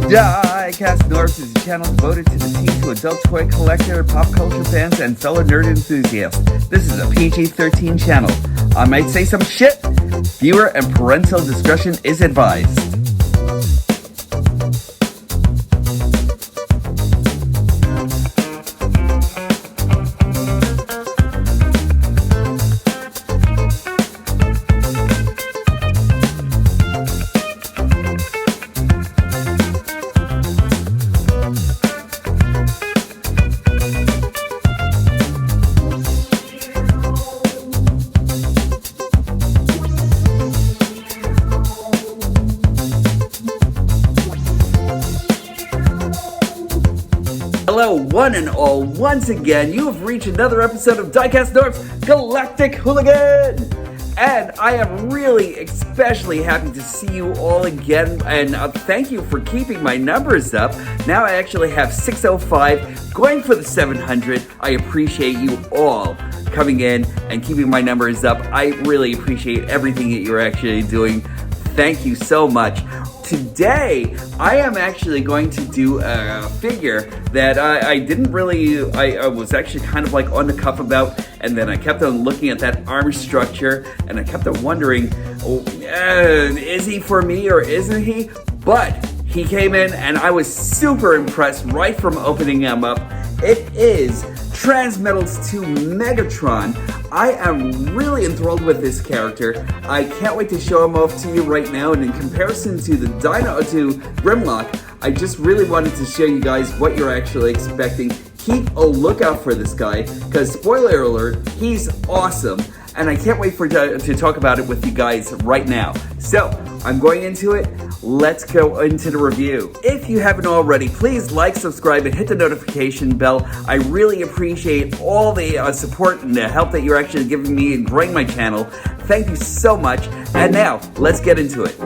Diecast North is a channel devoted to the teen to adult toy collector, pop culture fans, and fellow nerd enthusiasts. This is a PG-13 channel. I might say some shit. Viewer and parental discretion is advised. Hello, one and all. Once again, you have reached another episode of Diecast North's Galactic Hooligan! And I am really especially happy to see you all again, and thank you for keeping my numbers up. Now I actually have 605, going for the 700. I appreciate you all coming in and keeping my numbers up. I really appreciate everything that you're actually doing. Thank you so much. Today, I am actually going to do a figure that I didn't really, I was actually kind of like on the cuff about, and then I kept on looking at that arm structure, and I kept on wondering, is he for me or isn't he? But he came in, and I was super impressed right from opening him up. It is Transmetals 2 Megatron. I am really enthralled with this character. I can't wait to show him off to you right now, and in comparison to the Dino to Grimlock, I just really wanted to show you guys what you're actually expecting. Keep a lookout for this guy, because spoiler alert, he's awesome, and I can't wait to talk about it with you guys right now. So, I'm going into it. Let's go into the review. If you haven't already, please like, subscribe, and hit the notification bell. I really appreciate all the support and the help that you're actually giving me in growing my channel. Thank you so much. And now, let's get into it.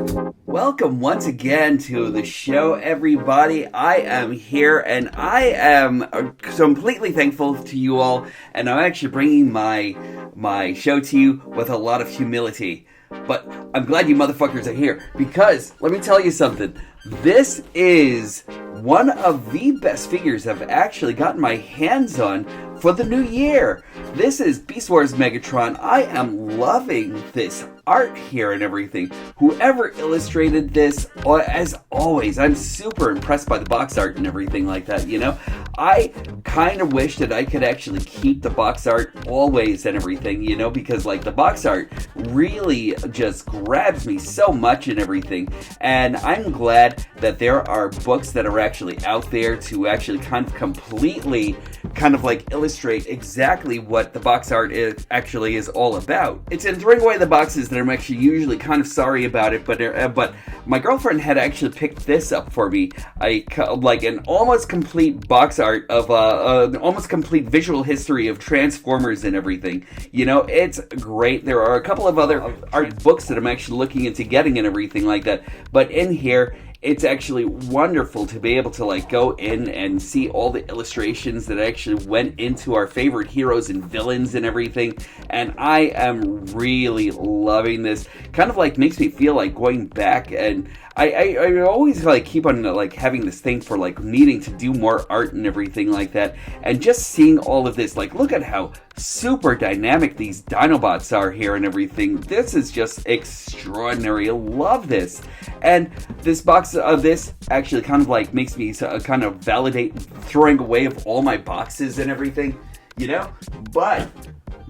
Welcome once again to the show, everybody. I am here, and I am completely thankful to you all. And I'm actually bringing my show to you with a lot of humility. But I'm glad you motherfuckers are here, because let me tell you something. This is one of the best figures I've actually gotten my hands on for the new year. This is Beast Wars Megatron. I am loving this art here and everything. Whoever illustrated this, as always, I'm super impressed by the box art and everything like that, you know? I kind of wish that I could actually keep the box art always and everything, you know, because like the box art really just grabs me so much and everything. And I'm glad that there are books that are actually out there to actually kind of completely kind of like illustrate exactly what the box art actually is all about. It's in throwing away the boxes that I'm actually usually kind of sorry about it, but my girlfriend had actually picked this up for me. Like an almost complete box art of an almost complete visual history of Transformers and everything. You know, it's great. There are a couple of other art books that I'm actually looking into getting and everything like that, but in here, it's actually wonderful to be able to like go in and see all the illustrations that actually went into our favorite heroes and villains and everything. And I am really loving this. Kind of like makes me feel like going back, and I always like keep on like having this thing for like needing to do more art and everything like that. And just seeing all of this, like look at how super dynamic these Dinobots are here and everything. This is just extraordinary. I love this. And this box of this actually kind of like makes me kind of validate throwing away of all my boxes and everything, you know? But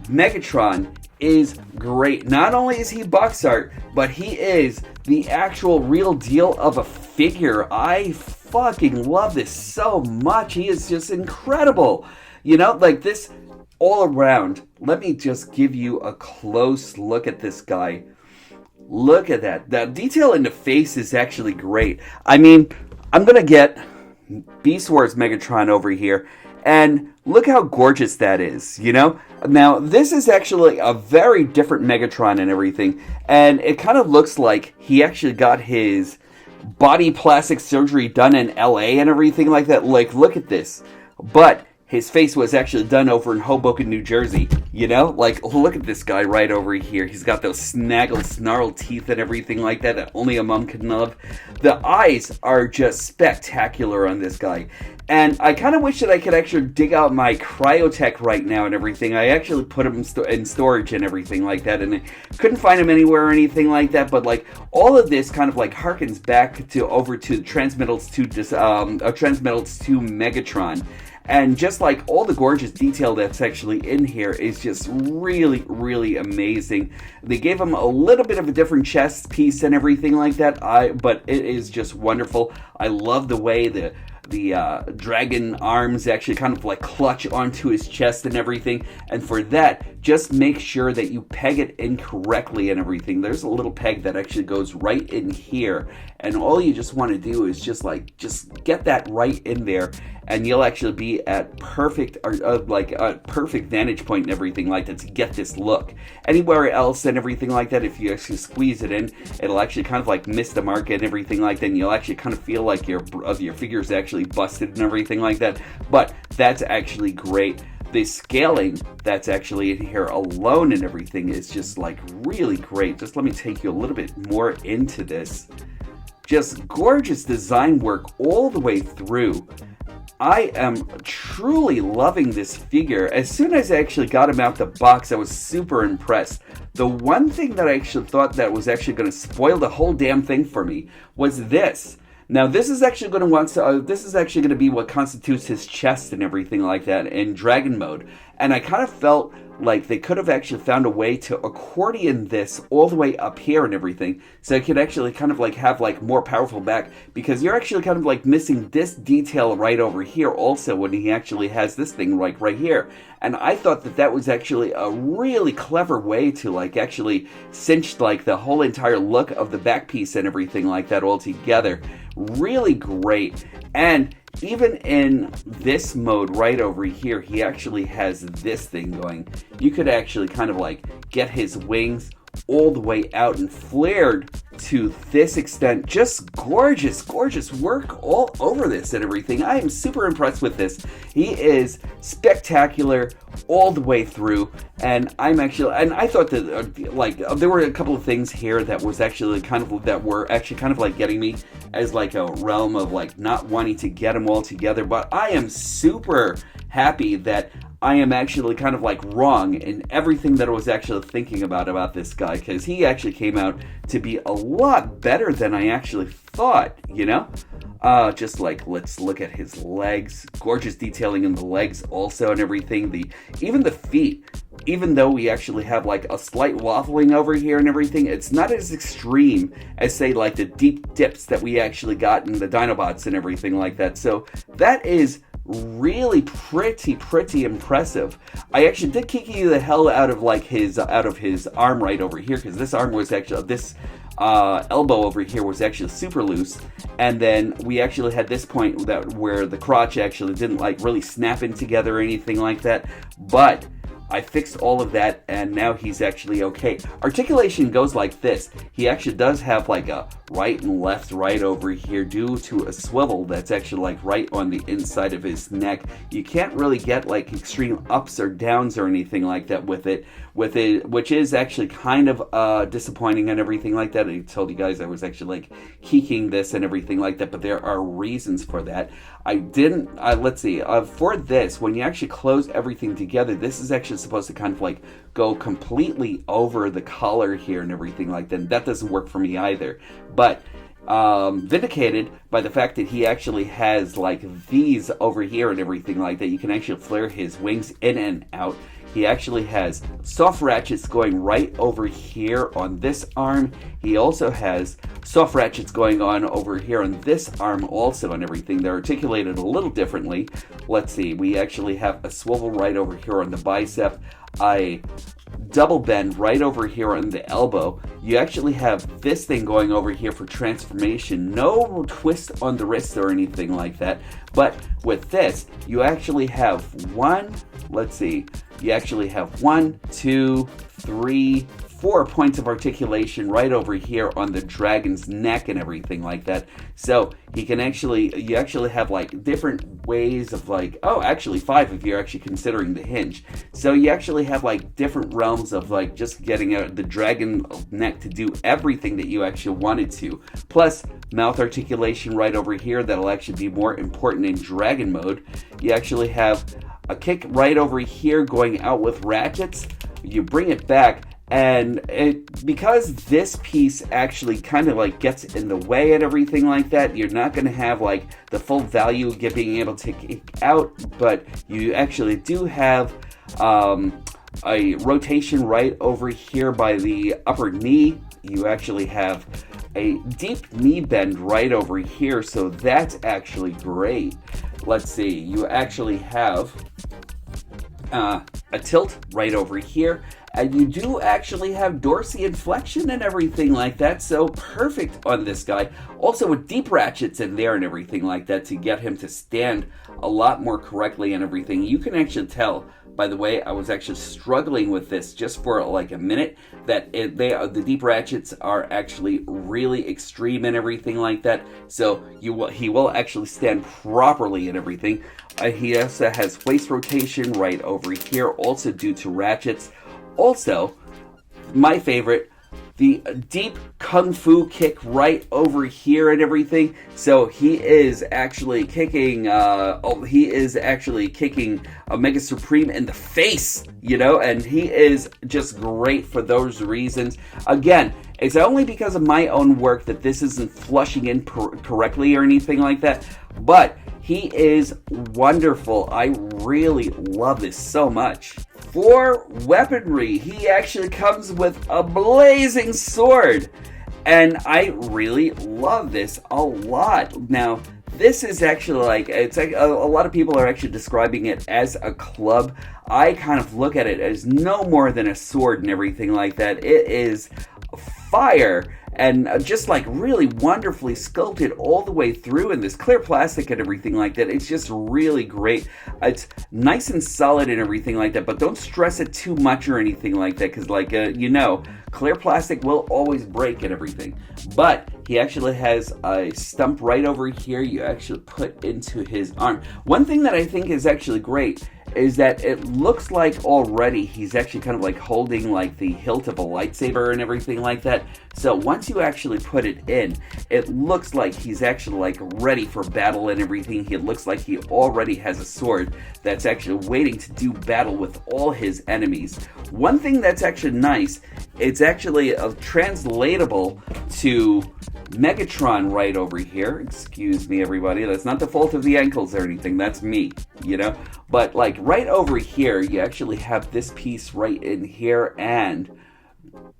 Megatron is great. Not only is he box art, but he is the actual real deal of a figure. I fucking love this so much. He is just incredible. You know, like this all around. Let me just give you a close look at this guy. Look at that. The detail in the face is actually great. I mean, I'm going to get Beast Wars Megatron over here, and look how gorgeous that is, you know? Now, this is actually a very different Megatron and everything, and it kind of looks like he actually got his body plastic surgery done in LA and everything like that. Like, look at this. But his face was actually done over in Hoboken, New Jersey. You know, like, look at this guy right over here. He's got those snarled teeth and everything like that only a mom can love. The eyes are just spectacular on this guy. And I kind of wish that I could actually dig out my Cryotech right now and everything. I actually put them in storage and everything like that, and I couldn't find them anywhere or anything like that. But like all of this kind of like harkens back to over to Transmetals 2 Megatron. And just like all the gorgeous detail that's actually in here is just really, really amazing. They gave him a little bit of a different chest piece and everything like that, but it is just wonderful. I love the way the dragon arms actually kind of like clutch onto his chest and everything. And for that, just make sure that you peg it in correctly and everything. There's a little peg that actually goes right in here, and all you just want to do is just get that right in there, and you'll actually be at perfect perfect vantage point and everything like that to get this look. Anywhere else and everything like that, if you actually squeeze it in, it'll actually kind of like miss the mark and everything like that, and you'll actually kind of feel like your figure's actually busted and everything like that. But that's actually great. The scaling that's actually in here alone and everything is just like really great. Just let me take you a little bit more into this. Just gorgeous design work all the way through. I am truly loving this figure. As soon as I actually got him out the box, I was super impressed. The one thing that I actually thought that was actually going to spoil the whole damn thing for me was this. Now this is actually going to be what constitutes his chest and everything like that in Dragon mode. And I kind of felt like they could have actually found a way to accordion this all the way up here and everything, so it could actually kind of like have like more powerful back, because you're actually kind of like missing this detail right over here also when he actually has this thing right here. And I thought that was actually a really clever way to like actually cinch like the whole entire look of the back piece and everything like that all together. Really great. And even in this mode right over here, he actually has this thing going. You could actually kind of like get his wings all the way out and flared to this extent. Just gorgeous work all over this and everything. I am super impressed with this. He is spectacular all the way through, and I thought that there were a couple of things here that were actually kind of like getting me as like a realm of like not wanting to get them all together. But I am super happy that I am actually kind of like wrong in everything that I was actually thinking about this guy, because he actually came out to be a lot better than I actually thought, you know? Just like, let's look at his legs. Gorgeous detailing in the legs also and everything. Even the feet, even though we actually have like a slight waffling over here and everything, it's not as extreme as say like the deep dips that we actually got in the Dinobots and everything like that. So that is really pretty impressive. I actually did kiki the hell out of his arm right over here, because this arm was actually elbow over here was actually super loose, and then we actually had this point where the crotch actually didn't like really snap in together or anything like that, but I fixed all of that, and now he's actually okay. Articulation goes like this. He actually does have like a right and left right over here due to a swivel that's actually like right on the inside of his neck. You can't really get like extreme ups or downs or anything like that with it, which is actually kind of disappointing and everything like that. I told you guys I was actually like keeking this and everything like that, but there are reasons for that. Let's see, for this, when you actually close everything together, this is actually supposed to kind of like go completely over the collar here and everything like that. And that doesn't work for me either. But vindicated by the fact that he actually has like these over here and everything like that. You can actually flare his wings in and out. He actually has soft ratchets going right over here on this arm. He also has soft ratchets going on over here on this arm also and everything. They're articulated a little differently. Let's see, we actually have a swivel right over here on the bicep. I double bend right over here on the elbow. You actually have this thing going over here for transformation. No twist on the wrist or anything like that. But with this, you actually have one, 2, 3, 4 points of articulation right over here on the dragon's neck and everything like that. So he can you actually have like different ways of like, oh, actually 5 if you're actually considering the hinge. So you actually have like different realms of like just getting the dragon neck to do everything that you actually wanted to. Plus mouth articulation right over here that'll actually be more important in dragon mode. You actually have a kick right over here going out with ratchets. You bring it back, and because this piece actually kind of like gets in the way and everything like that, you're not going to have like the full value of being able to kick out, but you actually do have a rotation right over here by the upper knee. You actually have a deep knee bend right over here, so that's actually great. Let's see, you actually have a tilt right over here, and you do actually have dorsal inflection and everything like that, so perfect on this guy. Also with deep ratchets in there and everything like that to get him to stand a lot more correctly and everything. You can actually tell, by the way, I was actually struggling with this just for like a minute, that the deep ratchets are actually really extreme and everything like that, so he will actually stand properly and everything. He also has waist rotation right over here, also due to ratchets. Also, my favorite, the deep kung fu kick right over here and everything. So he is actually kicking a Mega Supreme in the face, you know, and he is just great for those reasons. Again, it's only because of my own work that this isn't flushing in correctly or anything like that, but he is wonderful. I really love this so much. For weaponry, he actually comes with a blazing sword, and I really love this a lot. Now, this is actually like, it's like a lot of people are actually describing it as a club. I kind of look at it as no more than a sword and everything like that. It is fire, and just like really wonderfully sculpted all the way through in this clear plastic and everything like that. It's just really great. It's nice and solid and everything like that, but don't stress it too much or anything like that, because like you know, clear plastic will always break and everything. But he actually has a stump right over here you actually put into his arm. One thing that I think is actually great is that it looks like already he's actually kind of like holding like the hilt of a lightsaber and everything like that. So once you actually put it in, it looks like he's actually like ready for battle and everything. It looks like he already has a sword that's actually waiting to do battle with all his enemies. One thing that's actually nice, it's actually translatable to Megatron right over here. Excuse me, everybody. That's not the fault of the ankles or anything. That's me, you know? But like right over here, you actually have this piece right in here, and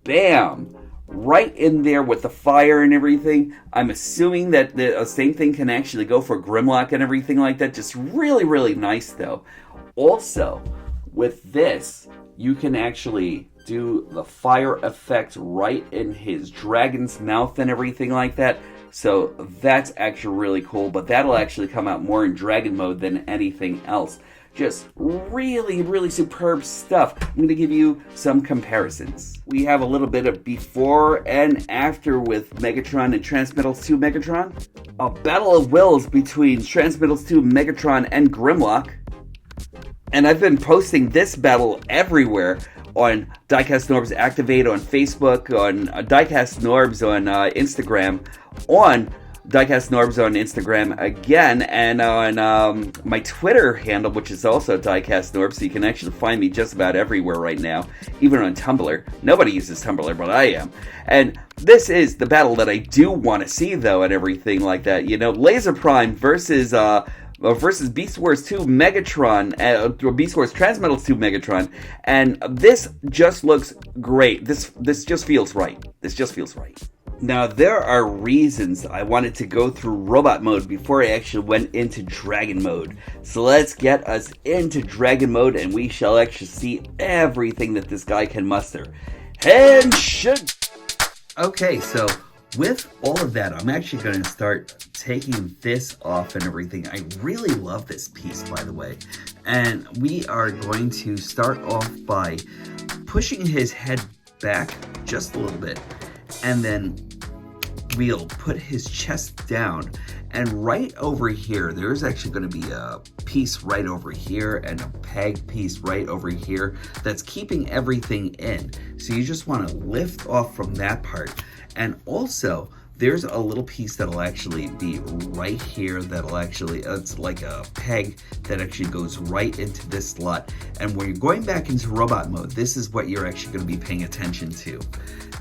bam! Right in there with the fire and everything. I'm assuming that the same thing can actually go for Grimlock and everything like that. Just really, really nice though. Also, with this, you can actually do the fire effect right in his dragon's mouth and everything like that. So that's actually really cool, but that'll actually come out more in dragon mode than anything else. Just really, really superb stuff. I'm going to give you some comparisons. We have a little bit of before and after with Megatron and Transmetals 2 Megatron. A battle of wills between Transmetals 2 Megatron and Grimlock. And I've been posting this battle everywhere on Diecast Norbs Activate, on Facebook, on Diecast Norbs on Instagram, on Diecast Norbs on Instagram again, and on my Twitter handle, which is also Diecast Norbs, so you can actually find me just about everywhere right now, even on Tumblr. Nobody uses Tumblr, but I am. And this is the battle that I do want to see, though, and everything like that. You know, Laser Prime versus Beast Wars 2 Megatron, or Beast Wars Transmetals 2 Megatron, and this just looks great. This just feels right. This just feels right. Now, there are reasons I wanted to go through robot mode before I actually went into dragon mode. So let's get us into dragon mode, and we shall actually see everything that this guy can muster. Henshin! Okay, so with all of that, I'm actually going to start taking this off and everything. I really love this piece, by the way. And we are going to start off by pushing his head back just a little bit, and then we'll put his chest down, and right over here there's actually going to be a piece right over here and a peg piece right over here that's keeping everything in. So you just want to lift off from that part, and also there's a little piece that'll actually be right here that'll actually, it's like a peg that actually goes right into this slot. And when you're going back into robot mode, this is what you're actually going to be paying attention to.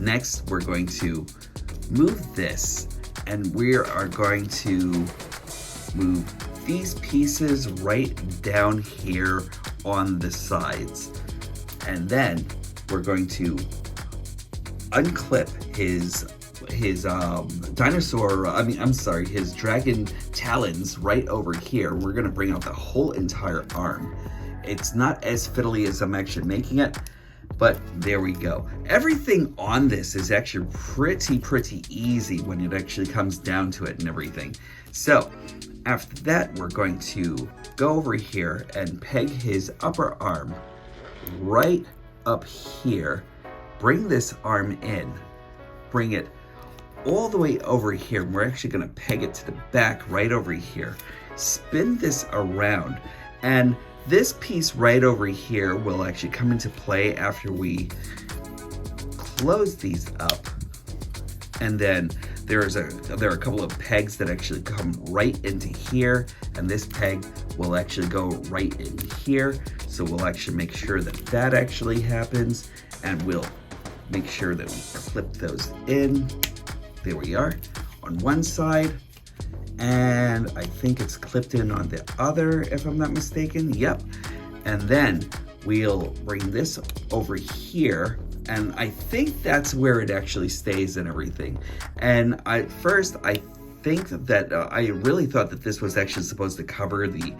Next, we're going to move this, and we are going to move these pieces right down here on the sides. And then we're going to unclip his his dragon talons right over here. We're gonna bring out the whole entire arm. It's not as fiddly as I'm actually making it, but there we go. Everything on this is actually pretty easy when it actually comes down to it and everything. So after that, we're going to go over here and peg his upper arm right up here. Bring this arm in, bring it all the way over here. We're actually going to peg it to the back right over here. Spin this around, and this piece right over here will actually come into play after we close these up. And then there are a couple of pegs that actually come right into here, and this peg will actually go right in here. So we'll actually make sure that that actually happens, and we'll make sure that we clip those in. There we are on one side, and I think it's clipped in on the other, if I'm not mistaken. Yep. And then we'll bring this over here, and I think that's where it actually stays and everything. And I think that I really thought that this was actually supposed to cover the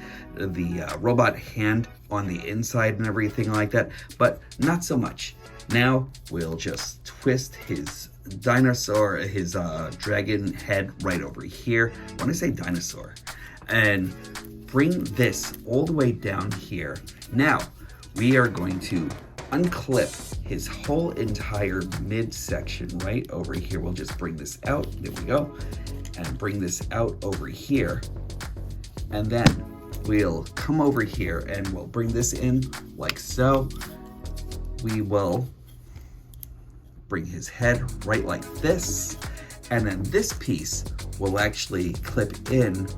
robot hand on the inside and everything like that, but not so much. Now we'll just twist his dinosaur, his dragon head right over here. When I say dinosaur, and bring this all the way down here. Now we are going to unclip his whole entire midsection right over here. We'll just bring this out. There we go. And bring this out over here. And then we'll come over here and we'll bring this in like so. We will bring his head right like this, and then this piece will actually clip in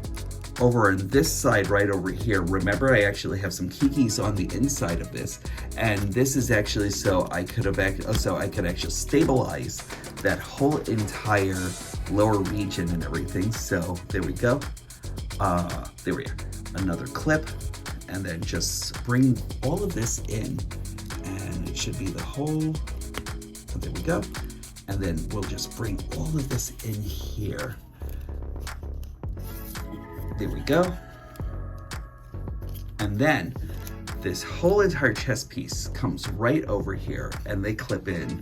over on this side right over here. Remember, I actually have some kikis on the inside of this, and this is actually so I could actually stabilize that whole entire lower region and everything. So there we go. There we are. Another clip, and then just bring all of this in, and it should be the whole. So there we go. And then we'll just bring all of this in here. There we go. And then this whole entire chest piece comes right over here, and they clip in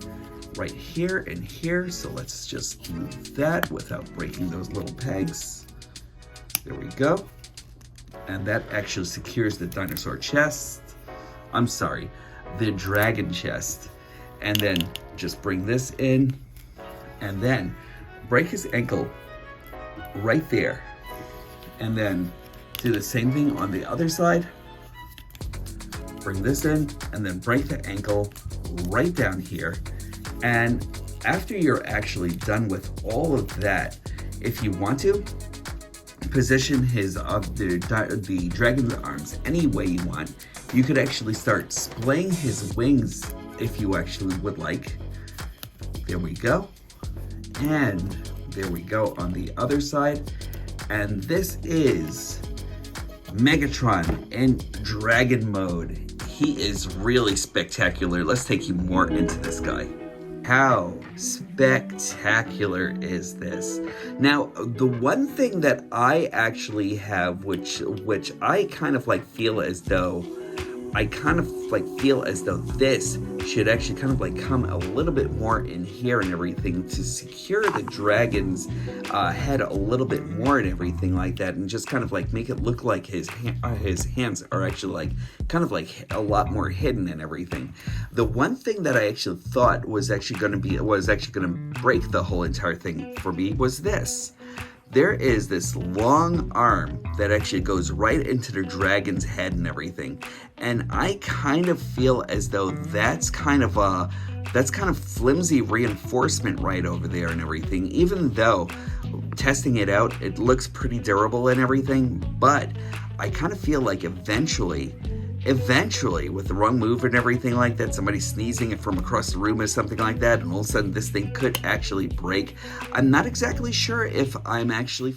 right here and here. So let's just move that without breaking those little pegs. There we go. And that actually secures the dinosaur chest. I'm sorry, the dragon chest. And then just bring this in, and then break his ankle right there. And then do the same thing on the other side. Bring this in, and then break the ankle right down here. And after you're actually done with all of that, if you want to, position his the dragon's arms any way you want. You could actually start splaying his wings if you actually would like. There we go. And there we go on the other side. And this is Megatron in dragon mode. He is really spectacular. Let's take you more into this guy. How spectacular is this? Now, the one thing that I actually have, which I kind of like feel as though I kind of like feel as though this should actually kind of like come a little bit more in here and everything to secure the dragon's head a little bit more and everything like that, and just kind of like make it look like his hands are actually like kind of like a lot more hidden and everything. The one thing that I actually thought was actually going to break the whole entire thing for me was this. There is this long arm that actually goes right into the dragon's head and everything. And I kind of feel as though that's kind of flimsy reinforcement right over there and everything. Even though testing it out, it looks pretty durable and everything, but I kind of feel like eventually with the wrong move and everything like that, somebody sneezing it from across the room or something like that, and all of a sudden this thing could actually break. I'm not exactly sure if I'm actually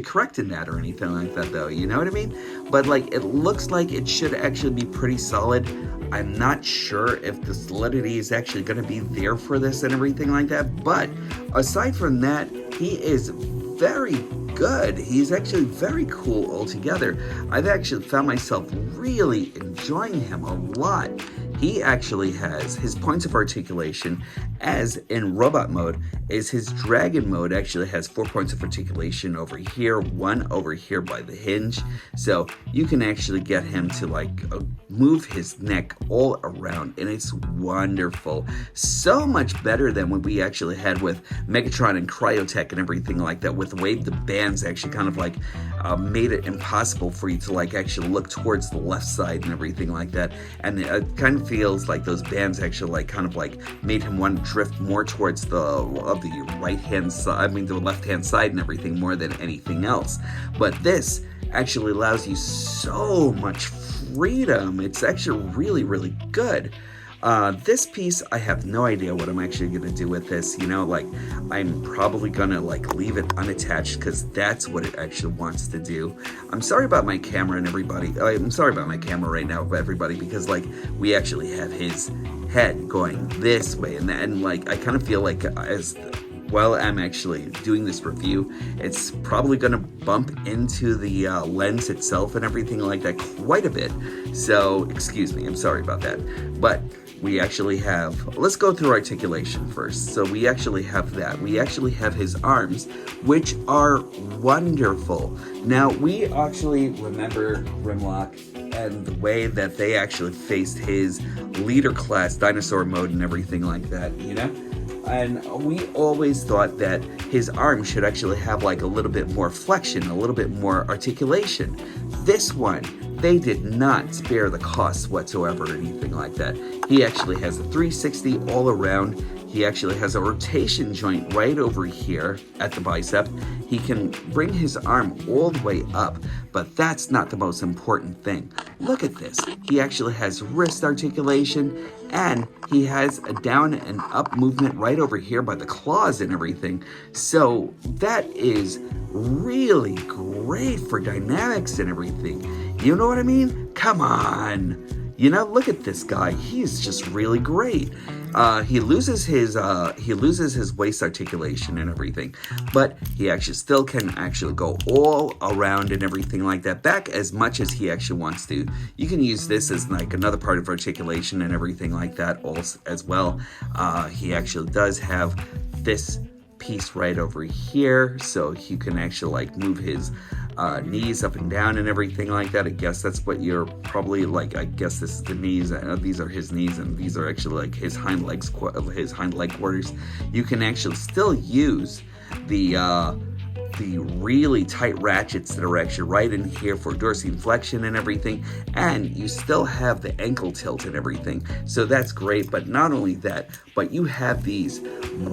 correct in that or anything like that though, you know what I mean? But like, it looks like it should actually be pretty solid. I'm not sure if the solidity is actually going to be there for this and everything like that, but aside from that, he is very good. He's actually very cool altogether. I've actually found myself really enjoying him a lot. He actually has his points of articulation, as in robot mode, is his dragon mode actually has 4 points of articulation over here, 1 over here by the hinge. So you can actually get him to like move his neck all around, and it's wonderful. So much better than what we actually had with Megatron and Cryotech and everything like that, with the way the bands actually kind of like made it impossible for you to like actually look towards the left side and everything like that. And it kind of feels like those bands actually like kind of like made him want to drift more towards the right hand side, I mean the left hand side and everything, more than anything else. But this actually allows you so much freedom. It's actually really, really good. This piece, I have no idea what I'm actually going to do with this, you know, like, I'm probably going to, like, leave it unattached, because that's what it actually wants to do. I'm sorry about my camera and everybody, I'm sorry about my camera right now, everybody, because, like, we actually have his head going this way, and like, I kind of feel like, as while I'm actually doing this review, it's probably going to bump into the lens itself and everything like that quite a bit, so, excuse me, I'm sorry about that, but we actually have, let's go through articulation first. So we actually have that. We actually have his arms, which are wonderful. Now, we actually remember Grimlock and the way that they actually faced his leader class dinosaur mode and everything like that, you know? And we always thought that his arms should actually have like a little bit more flexion, a little bit more articulation. This one, they did not spare the costs whatsoever or anything like that. He actually has a 360 all around. He actually has a rotation joint right over here at the bicep. He can bring his arm all the way up, but that's not the most important thing. Look at this. He actually has wrist articulation, and he has a down and up movement right over here by the claws and everything. So that is really great for dynamics and everything. You know what I mean? Come on. You know, look at this guy. He's just really great. He loses his waist articulation and everything, but he actually still can actually go all around and everything like that, back as much as he actually wants to. You can use this as like another part of articulation and everything like that also as well. He actually does have this piece right over here, so you can actually like move his knees up and down and everything like that. I guess that's what you're probably like. I guess this is the knees. These are his knees, and these are actually like his hind legs, his hind leg quarters. You can actually still use the really tight ratchets that are actually right in here for dorsiflexion and everything, and you still have the ankle tilt and everything, so that's great. But not only that, but you have these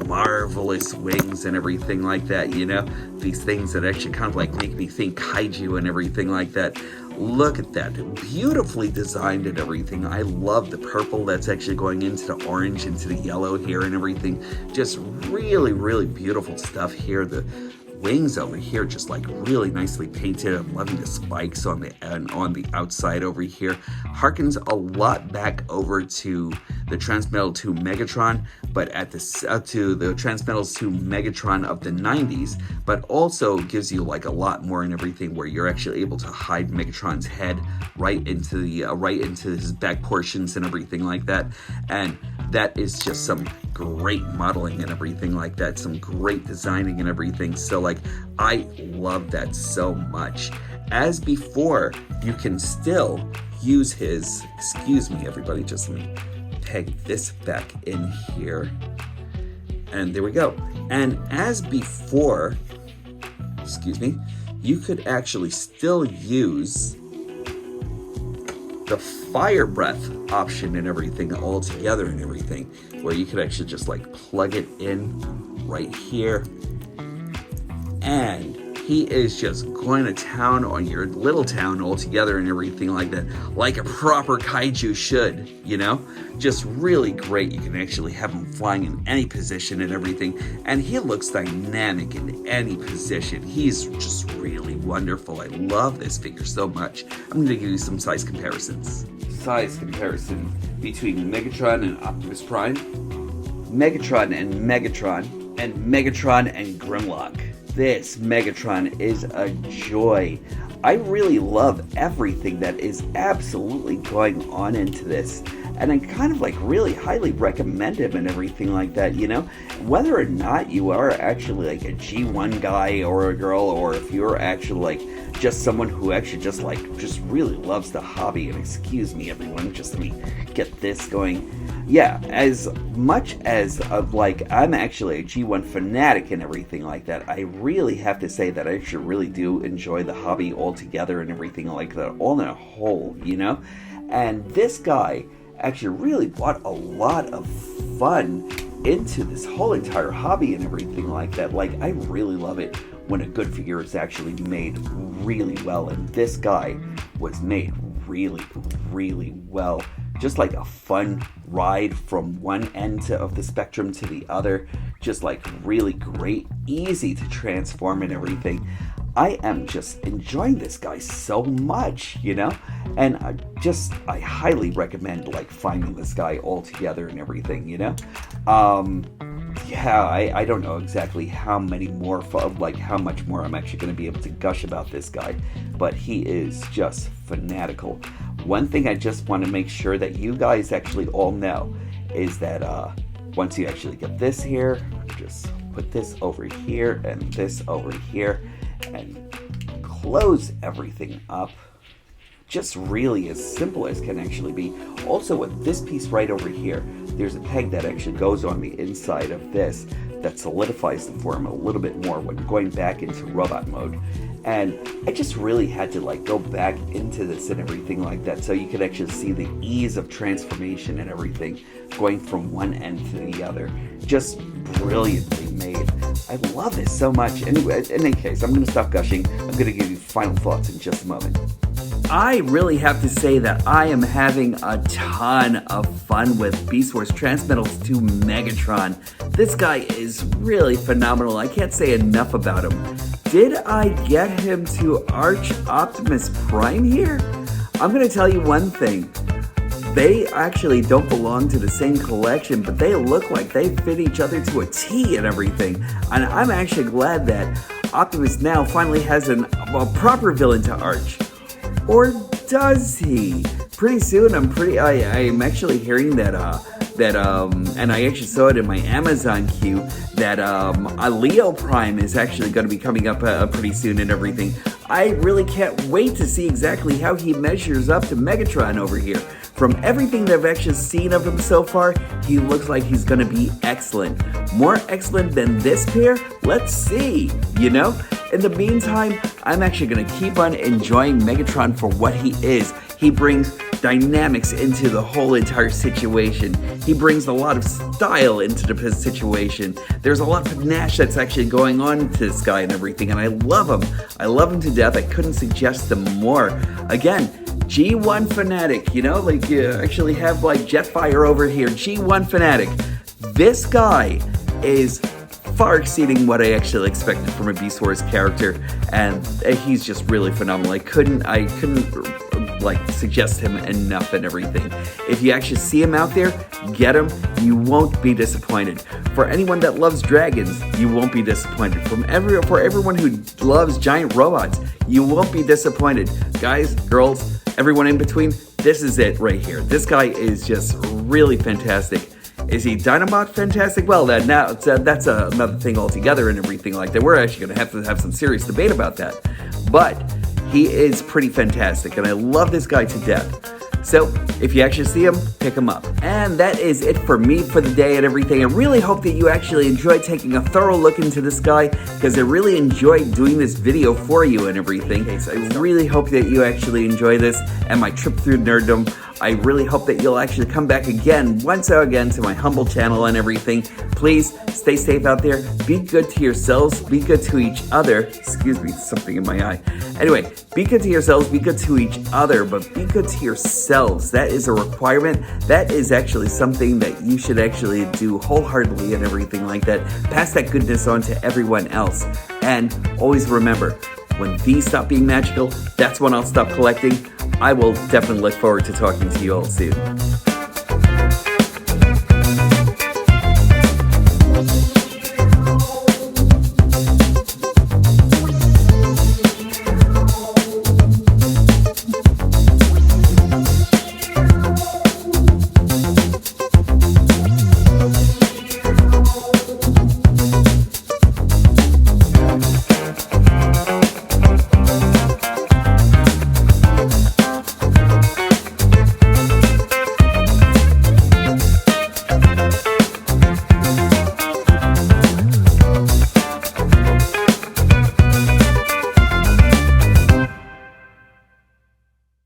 marvelous wings and everything like that, you know, these things that actually kind of like make me think kaiju and everything like that. Look at that, beautifully designed and everything. I love the purple that's actually going into the orange, into the yellow here and everything. Just really, really beautiful stuff here. The wings over here just like really nicely painted. I'm loving the spikes on the outside over here. Harkens a lot back over to the Transmetal 2 Megatron, but at the to the Transmetals 2 Megatron of the 90s, but also gives you like a lot more and everything, where you're actually able to hide Megatron's head right into his back portions and everything like that. And that is just some great modeling and everything like that, some great designing and everything. So like, I love that so much. As before, you can still use his, excuse me everybody, just let me peg this back in here, and there we go. And as before, excuse me, you could actually still use the fire breath option and everything all together and everything, where you could actually just like plug it in right here, and he is just going to town on your little town altogether and everything like that, like a proper kaiju should, you know? Just really great. You can actually have him flying in any position and everything, and he looks dynamic in any position. He's just really wonderful. I love this figure so much. I'm going to give you some size comparisons. Size comparison between Megatron and Optimus Prime, Megatron and Megatron, and Megatron and Grimlock. This Megatron is a joy. I really love everything that is absolutely going on into this, and I kind of like really highly recommend him and everything like that, you know? Whether or not you are actually like a G1 guy or a girl, or if you're actually like just someone who actually just really loves the hobby, and excuse me everyone, just let me get this going. Yeah, as much as like I'm actually a G1 fanatic and everything like that, I really have to say that I actually really do enjoy the hobby altogether and everything like that, all in a whole, you know? And this guy actually really brought a lot of fun into this whole entire hobby and everything like that. Like, I really love it when a good figure is actually made really well, and this guy was made really, really well. Just like a fun ride from one end of the spectrum to the other. Just like really great, easy to transform and everything. I am just enjoying this guy so much, you know? And I highly recommend like finding this guy all together and everything, you know? Yeah, I don't know exactly how many more, how much more I'm actually going to be able to gush about this guy, but he is just fanatical. One thing I just want to make sure that you guys actually all know is that once you actually get this here, just put this over here and this over here and close everything up. Just really as simple as can actually be. Also with this piece right over here, there's a peg that actually goes on the inside of this that solidifies the form a little bit more when going back into robot mode. And I just really had to like go back into this and everything like that, so you could actually see the ease of transformation and everything going from one end to the other. Just brilliantly made. I love this so much. Anyway, in any case, I'm going to stop gushing. I'm going to give you final thoughts in just a moment. I really have to say that I am having a ton of fun with Beast Wars Transmetals 2 Megatron. This guy is really phenomenal. I can't say enough about him. Did I get him to Arch Optimus Prime here? I'm going to tell you one thing. They actually don't belong to the same collection, but they look like they fit each other to a T and everything. And I'm actually glad that Optimus now finally has a proper villain to Arch. Or does he? Pretty soon, I'm actually hearing that, and I actually saw it in my Amazon queue, that a Leo Prime is actually going to be coming up pretty soon and everything. I really can't wait to see exactly how he measures up to Megatron over here. From everything that I've actually seen of him so far, he looks like he's going to be excellent. More excellent than this pair? Let's see, you know? In the meantime, I'm actually going to keep on enjoying Megatron for what he is. He brings dynamics into the whole entire situation. He brings a lot of style into the situation. There's a lot of panache that's actually going on to this guy and everything, and I love him. I love him to death. I couldn't suggest him more. Again, G1 fanatic, you know, like you actually have like Jetfire over here. G1 fanatic. This guy is far exceeding what I actually expected from a Beast Wars character, and he's just really phenomenal. I couldn't suggest him enough and everything. If you actually see him out there, get him. You won't be disappointed. For anyone that loves dragons, you won't be disappointed. For everyone who loves giant robots, you won't be disappointed. Guys, girls, everyone in between, this is it right here. This guy is just really fantastic. Is he Dinobot fantastic? Well, that's another thing altogether and everything like that. We're actually going to have some serious debate about that. But he is pretty fantastic, and I love this guy to death. So, if you actually see him, pick him up. And that is it for me for the day and everything. I really hope that you actually enjoyed taking a thorough look into this guy, because I really enjoyed doing this video for you and everything. So I really hope that you actually enjoy this and my trip through nerddom. I really hope that you'll actually come back once again to my humble channel and everything. Please stay safe out there. Be good to yourselves. Be good to each other. Excuse me, something in my eye. Anyway, be good to yourselves. Be good to each other, but be good to yourselves. That is a requirement. That is actually something that you should actually do wholeheartedly and everything like that. Pass that goodness on to everyone else. And always remember, when these stop being magical, that's when I'll stop collecting. I will definitely look forward to talking to you all soon.